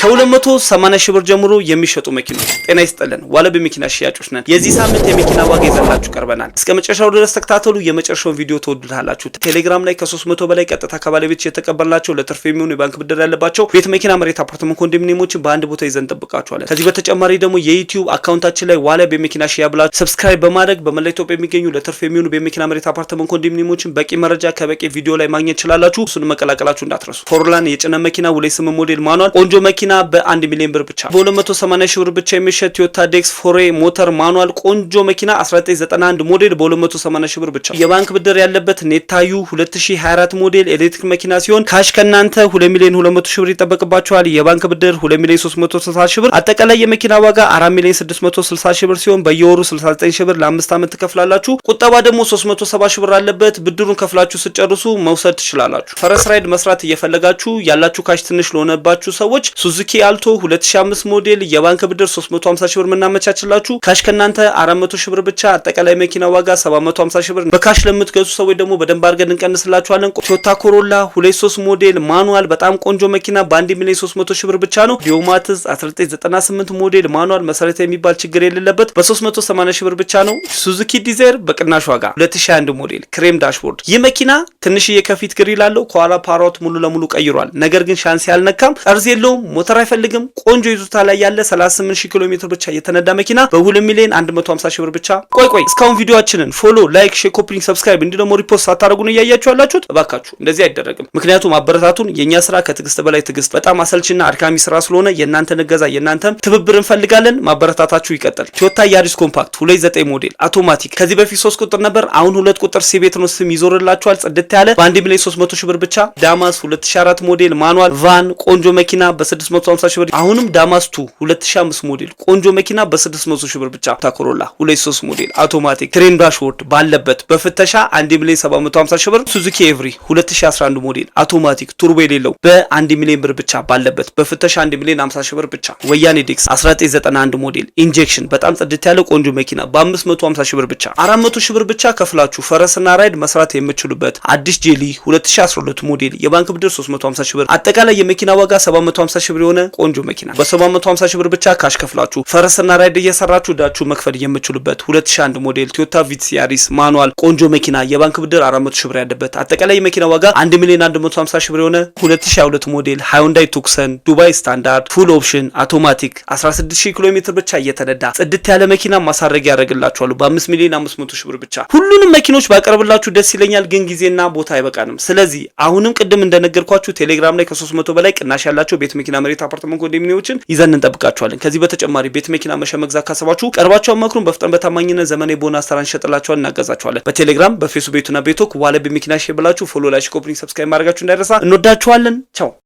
ከ280 ሺህ ብር ጀምሮ የሚሸጡ መኪኖች። ጤና ይስጥልን፣ ዋለብ መኪና ሽያጮች ነን። የዚህ ሳምንት የመኪና ዋጋ ይዘንላችሁ ቀርበናል። እስከ መጨረሻው ድረስ ተከታተሉ። የመጨረሻውን ቪዲዮ ተወዱታላችሁ። ቴሌግራም ላይ ከ300 በላይ ቀጥታ ከባለቤቶች የተቀበልናቸው ለትርፍ የሚሆኑ የባንክ ብድር ያለባቸው ቤት፣ መኪና፣ መሬት፣ አፓርትመንት፣ ኮንዶሚኒየሞችን በአንድ ቦታ ይዘን እንጠብቃችኋለን። ከዚህ በተጨማሪ ደግሞ የዩቲዩብ አካውንታችን ላይ ዋለብ መኪና ሽያ ብላችሁ ሰብስክራይብ በማድረግ በመላ ኢትዮጵያ የሚገኙ ለትርፍ የሚሆኑ ቤት፣ መኪና፣ መሬት፣ አፓርትመንት፣ ኮንዶሚኒየሞችን በቂ መረጃ ከበቂ ቪዲዮ ላይ ማግኘት ይችላላችሁ። እሱን መቀላቀላችሁ እንዳትረሱ። ፎርላን የጭነት መኪና 28 ሞዴል ማኑዋል ቆንጆ መኪና በ1 ሚሊዮን ብር ብቻ በ280 ሺህ ብር ብቻ የሚሸጥ ቶዮታ ዴክስ ፎሬ ሞተር ማኑዋል ቆንጆ መኪና 1991 ሞዴል በ280 ሺህ ብር ብቻ። የባንክ ብድር ያለበት ኔታዩ 2024 ሞዴል ኤሌክትሪክ መኪና ሲሆን ካሽ ከናንተ 2 ሚሊዮን 200 ሺህ ብር ይጠበቅባችኋል። የባንክ ብድር 2 ሚሊዮን 360 ሺህ ብር። አጠቃላይ የመኪና ዋጋ 4 ሚሊዮን 660 ሺህ ብር ሲሆን በየወሩ 69 ሺህ ብር ለ5 ዓመት ትከፍላላችሁ። ቁጠባ ደግሞ 370 ሺህ ብር አለበት። ብድሩን ከፍላችሁ ስጨርሱ መውሰድ ትችላላችሁ። ፈረስ ራይድ መስራት እየፈለጋችሁ ያላችሁ ካሽ ትንሽ ለሆነባችሁ ሰዎች ሱዙኪ አልቶ 2005 ሞዴል የባንክ ብድር 350 ሺህ ብር ምናመቻችላችሁ። ካሽ ከናንተ 400 ሺህ ብር ብቻ። አጠቃላይ መኪና ዋጋ 750 ሺህ ብር። በካሽ ለምትገዙ ሰዎች ደግሞ በደንብ አድርገን እንቀንስላችኋለን። ቶዮታ ኮሮላ 23 ሞዴል ማኑዋል በጣም ቆንጆ መኪና በ1 ሚሊዮን 300 ሺህ ብር ብቻ ነው። ዲዮማትስ 1998 ሞዴል ማኑዋል መሰረታዊ የሚባል ችግር የሌለበት በ380 ሺህ ብር ብቻ ነው። ሱዙኪ ዲዛይር በቅናሽ ዋጋ 2021 ሞዴል ክሬም ዳሽቦርድ። ይህ መኪና ትንሽዬ ከፊት ግሪል አለው፣ ከኋላ ፓራውት ሙሉ ለሙሉ ቀይሯል። ነገር ግን ሻንስ ያልነካም፣ ጠርዝ የለውም፣ ሞተር አይፈልግም። ቆንጆ ይዞታ ላይ ያለ 38000 ኪሎ ሜትር ብቻ የተነዳ መኪና በ2 ሚሊዮን 150 ሺህ ብር ብቻ። ቆይ እስካሁን ቪዲዮአችንን ፎሎ፣ ላይክ፣ ሼር፣ ኮፒ፣ ሰብስክራይብ እንዲህ ደግሞ ሪፖስት ሳታደርጉ ነው እያያችሁ ያላችሁት። እባካችሁ እንደዚህ አይደረግም። ምክንያቱም አበረታቱን። የኛ ስራ ከትግስት በላይ ትግስት፣ በጣም አሰልችና አድካሚ ስራ ስለሆነ የእናንተን እገዛ የእናንተን ትብብር እንፈልጋለን። ማበረታታችሁ ይቀጥል። ቶዮታ ያሪስ ኮምፓክት 29 ሞዴል አውቶማቲክ ከዚህ በፊት 3 ቁጥር ነበር፣ አሁን 2 ቁጥር ሲቤት ነው ስም ይዞርላችኋል። ጽድት ያለ በ1 ሚሊዮን 300 ሺህ ብር ብቻ። ዳማስ 2004 ሞዴል ማኑዋል ቫን ቆንጆ መኪና በ650 ሺህ ብር። አሁንም ዳማስ 2005 ሞዴል ቆንጆ መኪና በ600 ሺህ ብር ብቻ። ታኮሮላ 23 ሞዴል አውቶማቲክ ትሬን ዳሽቦርድ ባለበት በፍተሻ 1 ሚሊዮን 750 ሺህ ብር። ሱዙኪ ኤቭሪ 2011 ሞዴል አውቶማቲክ ቱርቦ የሌለው በ1 ሚሊዮን ብር ብቻ ባለበት በፍተሻ 1 ሚሊዮን 50 ሺህ ብር ብቻ። ወያኔ ዴክስ 1991 ሞዴል ኢንጀክሽን በጣም ጽድት ያለ ቆንጆ መኪና በ550 ሺህ ብር ብቻ። 400 ሺህ ብር ብቻ ከፍላችሁ ፈረስና ራይድ መስራት የምትችሉበት አዲስ ጄሊ 2012 ሞዴል የባንክ ብድር 350 ሺህ ብር። አጠቃላይ የመኪና ዋጋ 750 ሺህ ብር የሆነ ቆንጆ መኪና በ750 ሺህ ብር ብቻ ካሽ ከፍላችሁ ፈረስና ራይድ እየሰራችሁ ዳችሁ መክፈል የምትችሉበት 2001 ሞዴል ቶዮታ ቪትስ ያሪስ ማኑዋል ቆንጆ መኪና የባንክ ብድር 400 ሺህ ብር ያለበት። አጠቃላይ የመኪና ዋጋ 1 ሚሊዮን 150 ሺህ ብር የሆነ 2022 ሞዴል ሃይንዳይ ቱክሰን ዱባይ ስታንዳርድ ፉል ኦፕሽን አውቶማቲክ 16000 ኪሎ ሜትር ብቻ እየተነዳ ጽድት ያለ መኪና ማሳረጊያ ያደርግላችኋል በ5 ሚሊዮን 500 ሺህ ብር ብቻ። ሁሉንም መኪኖች ባቀርብላችሁ ደስ ይለኛል፣ ግን ጊዜና ቦታ አይበቃንም። ስለዚህ አሁንም ቅድም እንደነገርኳችሁ ቴሌግራም ላይ ከ300 በላይ ቅናሽ ያላቸው ቤት፣ መኪና፣ መሬት፣ አፓርትመንት፣ ኮንዶሚኒየሞችን ይዘን እንጠብቃችኋለን። ከዚህ በተጨማሪ ቤት፣ መኪና መግዛት ካሰባችሁ ቀርባችሁ አማክሩን። በፍጥነት በታማኝነት ዘመናዊ ቦናስ ተራ እንሸጥላችኋለን፣ እናገዛችኋለን። በቴሌግራም በፌስቡክ ቤቱና ቤቶክ ዋለብ መኪና ሼር ብላችሁ ፎሎ፣ ላይክ፣ ኮፒ፣ ሰብስክራይብ ማድረጋችሁ እንዳይረሳ። እንወዳችኋለን። ቻው